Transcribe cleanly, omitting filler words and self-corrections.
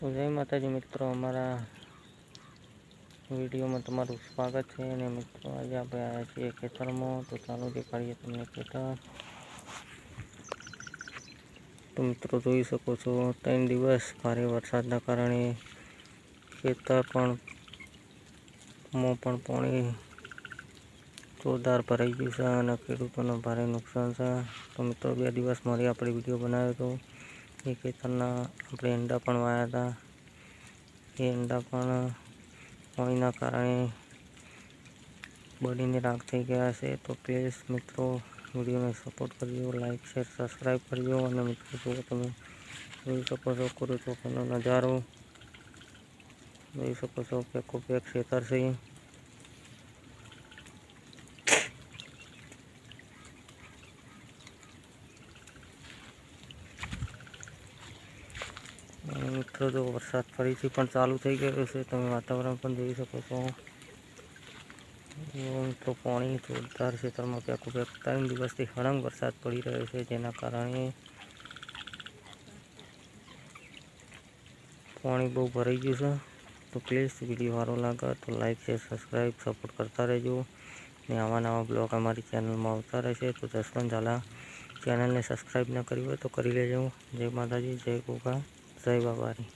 तो जय माताजी मित्रों, अमरा वीडियो में तमारुं स्वागत है। અને મિત્રો આજે આપણે આવ્યા છીએ ખેતરમાં, તો ચાલો દેખાડીએ તમને ખેતર। તો મિત્રો જોઈ શકો છો 3 દિવસ ભારે વરસાદના કારણે ખેતરમાં પણ પાણી જોરદાર ભરાઈ ગયું છે અને ખેડૂતોને ભારે નુકસાન છે। તો મિત્રો 2 દિવસ મારી આપણે વિડીયો બનાવ્યો હતો। એ ખેતરના આપણે ઈંડા પણ વાયા હતા। એ ઈંડા પણ પાણીના કારણે બળીને રાખ થઈ ગયા છે। તો પ્લીઝ મિત્રો વિડીયોને સપોર્ટ કરજો, લાઈક શેર સબસ્ક્રાઈબ કરજો। અને મિત્રો જો તમે જોઈ શકો છો કોરો ચોખાનો નજારો, જોઈ શકો છો કે ખૂબ એક ખેતર છે। મિત્રો જો વરસાદ ફરીથી પણ ચાલુ થઈ ગયો છે, તમે વાતાવરણ પણ જોઈ શકો છો। મિત્રો પાણી જોરદાર ખેતરમાં પેકું 3 દિવસથી હળંગ વરસાદ પડી રહ્યો છે, જેના કારણે પાણી બહુ ભરાઈ ગયું છે। તો પ્લીઝ વિડીયો સારો લાગે તો લાઈક શેર સબસ્ક્રાઈબ સપોર્ટ કરતા રહેજો। ને આવા નવા બ્લોગ અમારી ચેનલમાં આવતા રહેશે। તો જસવંત ઝાલા ચેનલને સબસ્ક્રાઈબ ન કરી હોય તો કરી લેજો। જય માતાજી, જય ગોગા, જય બાબારી।